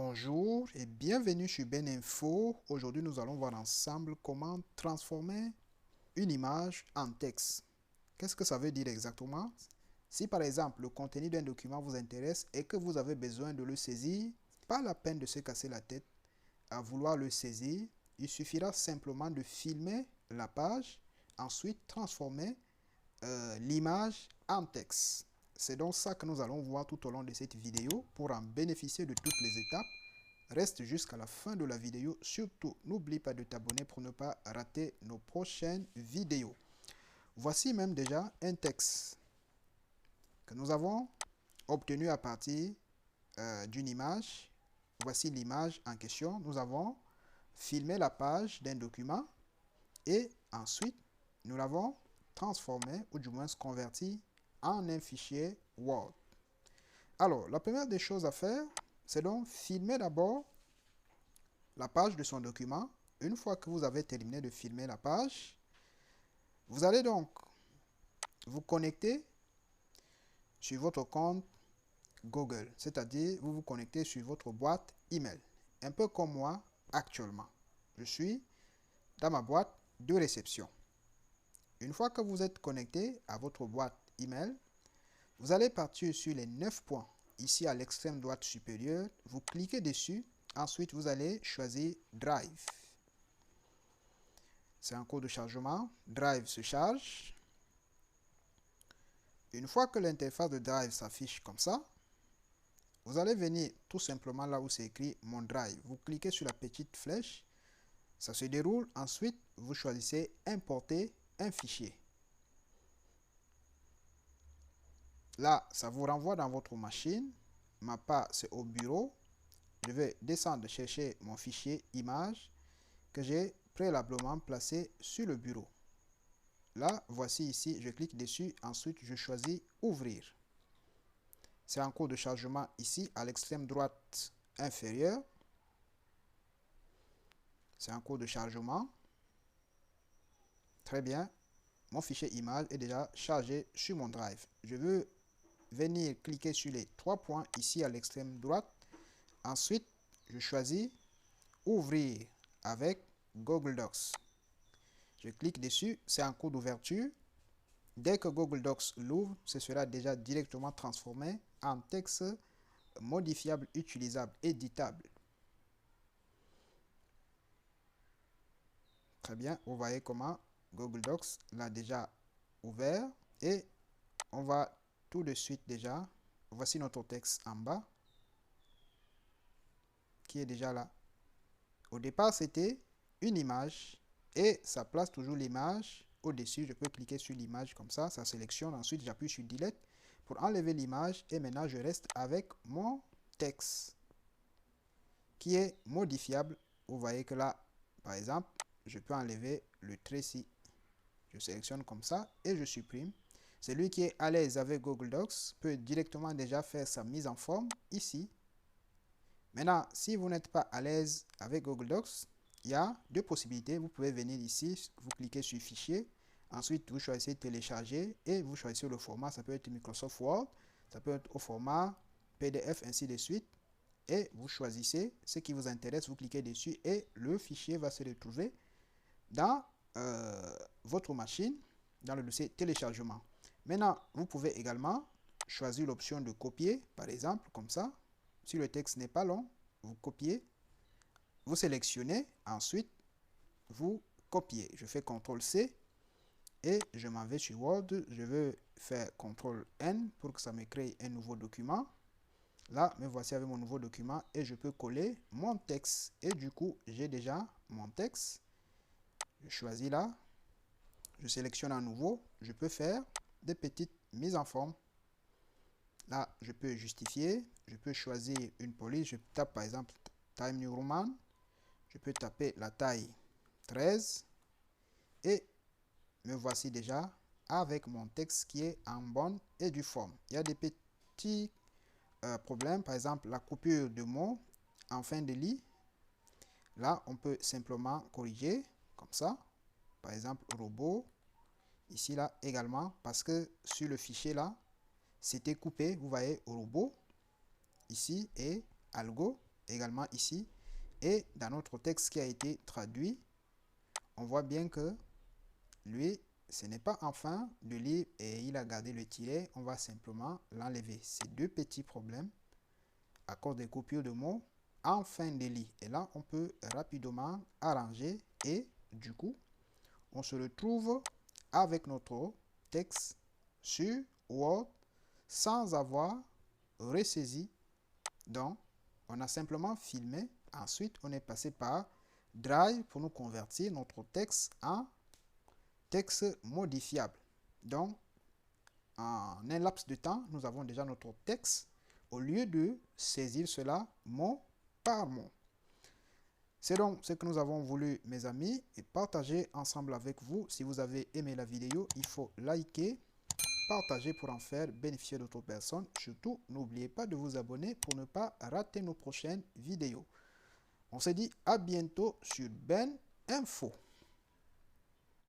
Bonjour et bienvenue sur Ben Info. Aujourd'hui, nous allons voir ensemble comment transformer une image en texte. Qu'est-ce que ça veut dire exactement? Si par exemple le contenu d'un document vous intéresse et que vous avez besoin de le saisir, pas la peine de se casser la tête à vouloir le saisir. Il suffira simplement de filmer la page, ensuite transformer l'image en texte. C'est donc ça que nous allons voir tout au long de cette vidéo. Pour en bénéficier de toutes les étapes, reste jusqu'à la fin de la vidéo. Surtout, n'oublie pas de t'abonner pour ne pas rater nos prochaines vidéos. Voici même déjà un texte que nous avons obtenu à partir d'une image. Voici l'image en question. Nous avons filmé la page d'un document et ensuite, nous l'avons transformé ou du moins converti en un fichier Word. Alors, la première des choses à faire, c'est donc filmer d'abord la page de son document. Une fois que vous avez terminé de filmer la page, vous allez donc vous connecter sur votre compte Google, c'est-à-dire vous vous connectez sur votre boîte email, un peu comme moi actuellement. Je suis dans ma boîte de réception. Une fois que vous êtes connecté à votre boîte email, vous allez partir sur les 9 points ici à l'extrême droite supérieure. Vous cliquez dessus. Ensuite, vous allez choisir Drive. C'est en cours de chargement. Drive se charge. Une fois que l'interface de Drive s'affiche comme ça, vous allez venir tout simplement là où c'est écrit Mon Drive. Vous cliquez sur la petite flèche. Ça se déroule. Ensuite, vous choisissez Importer un fichier. Là, ça vous renvoie dans votre machine. Ma part, c'est au bureau. Je vais descendre chercher mon fichier image que j'ai préalablement placé sur le bureau. Là, voici ici, je clique dessus. Ensuite, je choisis Ouvrir. C'est en cours de chargement ici à l'extrême droite inférieure. C'est en cours de chargement. Très bien. Mon fichier image est déjà chargé sur mon drive. Je veux venir cliquer sur les 3 points ici à l'extrême droite. Ensuite, je choisis Ouvrir avec Google Docs. Je clique dessus, c'est en cours d'ouverture. Dès que Google Docs l'ouvre, ce sera déjà directement transformé en texte modifiable, utilisable, éditable. Très bien, vous voyez comment Google Docs l'a déjà ouvert. Et on va tout de suite déjà, voici notre texte en bas, qui est déjà là. Au départ, c'était une image et ça place toujours l'image au-dessus. Je peux cliquer sur l'image comme ça sélectionne. Ensuite, j'appuie sur Delete pour enlever l'image et maintenant, je reste avec mon texte qui est modifiable. Vous voyez que là, par exemple, je peux enlever le trait ci. Je sélectionne comme ça et je supprime. Celui qui est à l'aise avec Google Docs peut directement déjà faire sa mise en forme ici. Maintenant, si vous n'êtes pas à l'aise avec Google Docs, il y a deux possibilités. Vous pouvez venir ici, vous cliquez sur Fichier. Ensuite, vous choisissez Télécharger et vous choisissez le format. Ça peut être Microsoft Word, ça peut être au format PDF, ainsi de suite. Et vous choisissez ce qui vous intéresse, vous cliquez dessus et le fichier va se retrouver dans votre machine, dans le dossier téléchargement. Maintenant, vous pouvez également choisir l'option de copier, par exemple, comme ça. Si le texte n'est pas long, vous copiez, vous sélectionnez, ensuite, vous copiez. Je fais CTRL-C et je m'en vais sur Word. Je veux faire CTRL-N pour que ça me crée un nouveau document. Là, me voici avec mon nouveau document et je peux coller mon texte. Et du coup, j'ai déjà mon texte. Je choisis là. Je sélectionne à nouveau. Je peux faire des petites mises en forme. Là, je peux justifier. Je peux choisir une police. Je tape par exemple Time New Roman. Je peux taper la taille 13. Et me voici déjà avec mon texte qui est en bonne et due forme. Il y a des petits problème, par exemple la coupure de mots en fin de lit. Là, on peut simplement corriger comme ça. Par exemple, robot. Ici, là, également, parce que sur le fichier, là, c'était coupé. Vous voyez, robot. Ici, et algo. également ici. Et dans notre texte qui a été traduit, on voit bien que lui, ce n'est pas en fin de livre et il a gardé le tiret. On va simplement l'enlever. C'est deux petits problèmes à cause des coupures de mots en fin de livre. Et là, on peut rapidement arranger et du coup, on se retrouve avec notre texte sur Word sans avoir ressaisi. Donc, on a simplement filmé. Ensuite, on est passé par Drive pour nous convertir notre texte en texte modifiable. Donc, en un laps de temps, nous avons déjà notre texte au lieu de saisir cela mot par mot. C'est donc ce que nous avons voulu, mes amis, et partager ensemble avec vous. Si vous avez aimé la vidéo, il faut liker, partager pour en faire bénéficier d'autres personnes. Surtout, n'oubliez pas de vous abonner pour ne pas rater nos prochaines vidéos. On se dit à bientôt sur Ben Info.